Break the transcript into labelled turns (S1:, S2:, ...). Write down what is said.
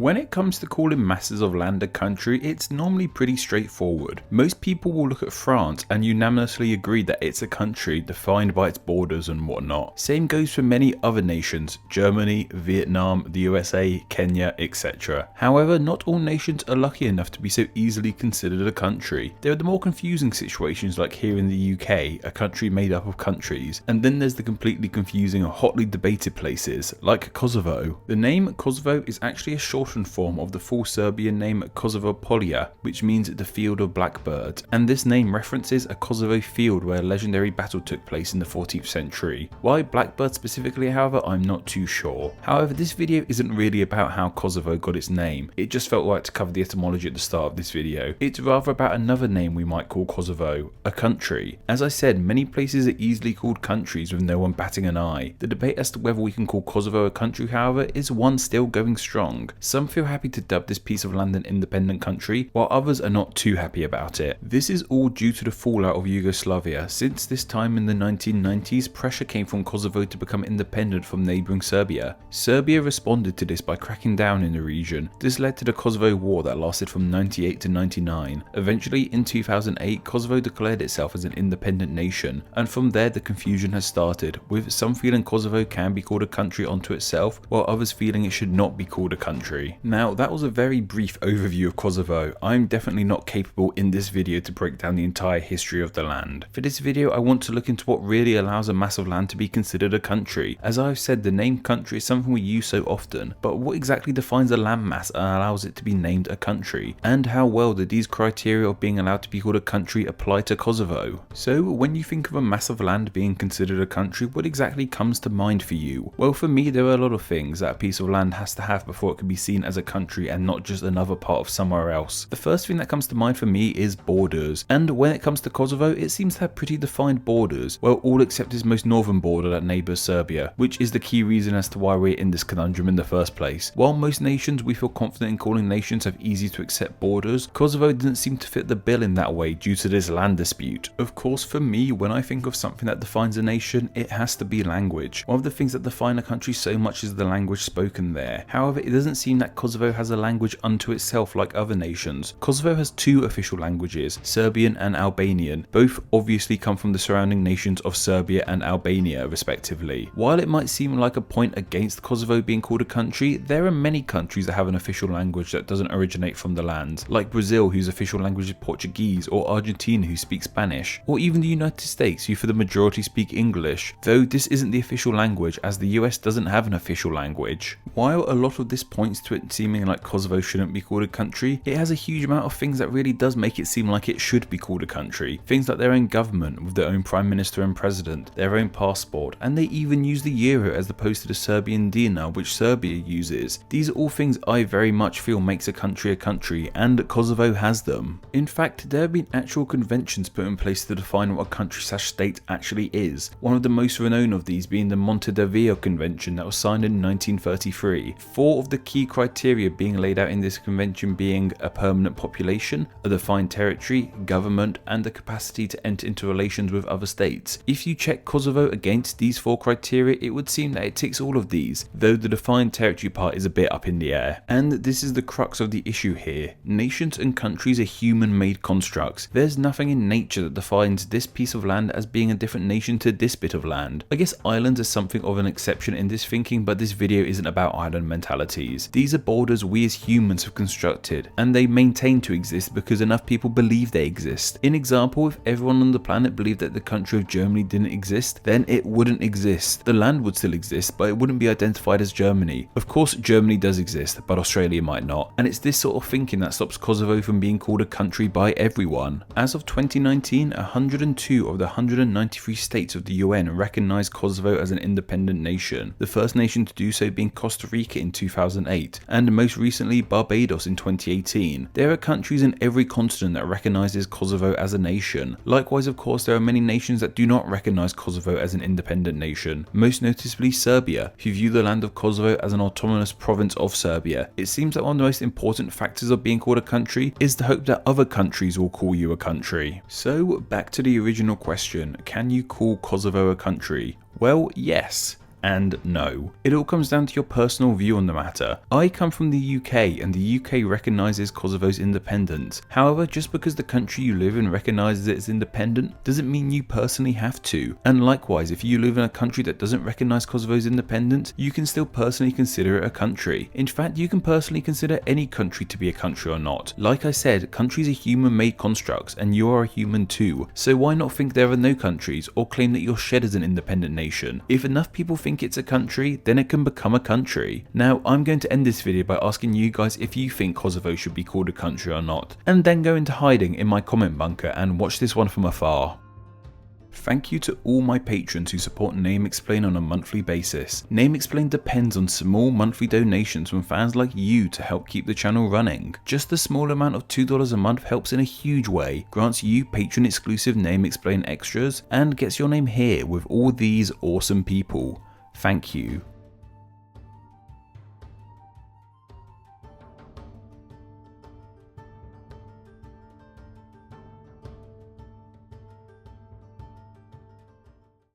S1: When it comes to calling masses of land a country, it's normally pretty straightforward. Most people will look at France and unanimously agree that it's a country defined by its borders and whatnot. Same goes for many other nations, Germany, Vietnam, the USA, Kenya, etc. However, not all nations are lucky enough to be so easily considered a country. There are the more confusing situations like here in the UK, a country made up of countries, and then there's the completely confusing or hotly debated places like Kosovo. The name Kosovo is actually a shortened form of the full Serbian name Kosovo Polja, which means the field of blackbirds, and this name references a Kosovo field where a legendary battle took place in the 14th century. Why blackbird specifically, however, I'm not too sure. However, this video isn't really about how Kosovo got its name, it just felt right to cover the etymology at the start of this video. It's rather about another name we might call Kosovo, a country. As I said, many places are easily called countries with no one batting an eye. The debate as to whether we can call Kosovo a country, however, is one still going strong. Some feel happy to dub this piece of land an independent country, while others are not too happy about it. This is all due to the fallout of Yugoslavia. Since this time in the 1990s, pressure came from Kosovo to become independent from neighbouring Serbia. Serbia responded to this by cracking down in the region. This led to the Kosovo War that lasted from 98 to 99. Eventually, in 2008, Kosovo declared itself as an independent nation, and from there the confusion has started, with some feeling Kosovo can be called a country unto itself, while others feeling it should not be called a country. Now, that was a very brief overview of Kosovo. I'm definitely not capable in this video to break down the entire history of the land. For this video, I want to look into what really allows a mass of land to be considered a country. As I've said, the name country is something we use so often, but what exactly defines a landmass and allows it to be named a country? And how well do these criteria of being allowed to be called a country apply to Kosovo? So, when you think of a mass of land being considered a country, what exactly comes to mind for you? Well, for me, there are a lot of things that a piece of land has to have before it can be seen as a country and not just another part of somewhere else. The first thing that comes to mind for me is borders, and when it comes to Kosovo, it seems to have pretty defined borders, well, all except its most northern border that neighbours Serbia, which is the key reason as to why we're in this conundrum in the first place. While most nations we feel confident in calling nations have easy to accept borders, Kosovo didn't seem to fit the bill in that way due to this land dispute. Of course, for me, when I think of something that defines a nation, it has to be language. One of the things that define a country so much is the language spoken there. However, it doesn't seem that Kosovo has a language unto itself like other nations. Kosovo has two official languages, Serbian and Albanian. Both obviously come from the surrounding nations of Serbia and Albania, respectively. While it might seem like a point against Kosovo being called a country, there are many countries that have an official language that doesn't originate from the land, like Brazil, whose official language is Portuguese, or Argentina, who speaks Spanish, or even the United States, who for the majority speak English, though this isn't the official language as the US doesn't have an official language. While a lot of this points to it seeming like Kosovo shouldn't be called a country, it has a huge amount of things that really does make it seem like it should be called a country. Things like their own government, with their own prime minister and president, their own passport, and they even use the euro as opposed to the Serbian dinar, which Serbia uses. These are all things I very much feel makes a country, and Kosovo has them. In fact, there have been actual conventions put in place to define what a country/state actually is. One of the most renowned of these being the Montevideo Convention that was signed in 1933. Four of the key criteria being laid out in this convention being a permanent population, a defined territory, government, and the capacity to enter into relations with other states. If you check Kosovo against these four criteria, it would seem that it ticks all of these, though the defined territory part is a bit up in the air. And this is the crux of the issue here. Nations and countries are human-made constructs. There's nothing in nature that defines this piece of land as being a different nation to this bit of land. I guess islands are something of an exception in this thinking, but this video isn't about island mentalities. These are borders we as humans have constructed, and they maintain to exist because enough people believe they exist. In example, if everyone on the planet believed that the country of Germany didn't exist, then it wouldn't exist. The land would still exist, but it wouldn't be identified as Germany. Of course, Germany does exist, but Australia might not. And it's this sort of thinking that stops Kosovo from being called a country by everyone. As of 2019, 102 of the 193 states of the UN recognized Kosovo as an independent nation, the first nation to do so being Costa Rica in 2008, and most recently Barbados in 2018. There are countries in every continent that recognizes Kosovo as a nation. Likewise, of course, there are many nations that do not recognize Kosovo as an independent nation, most noticeably Serbia, who view the land of Kosovo as an autonomous province of Serbia. It seems that one of the most important factors of being called a country is the hope that other countries will call you a country. So, back to the original question, can you call Kosovo a country? Well, yes. and no. It all comes down to your personal view on the matter. I come from the UK, and the UK recognises Kosovo's independence. However, just because the country you live in recognises it's independent doesn't mean you personally have to. And likewise, if you live in a country that doesn't recognise Kosovo's independence, you can still personally consider it a country. In fact, you can personally consider any country to be a country or not. Like I said, countries are human-made constructs, and you are a human too. So why not think there are no countries, or claim that you're shed as an independent nation? If enough people think it's a country, then it can become a country. Now, I'm going to end this video by asking you guys if you think Kosovo should be called a country or not, and then go into hiding in my comment bunker and watch this one from afar. Thank you to all my patrons who support Name Explain on a monthly basis. Name Explain depends on small monthly donations from fans like you to help keep the channel running. Just the small amount of $2 a month helps in a huge way, grants you patron exclusive Name Explain extras, and gets your name here with all these awesome people. Thank you.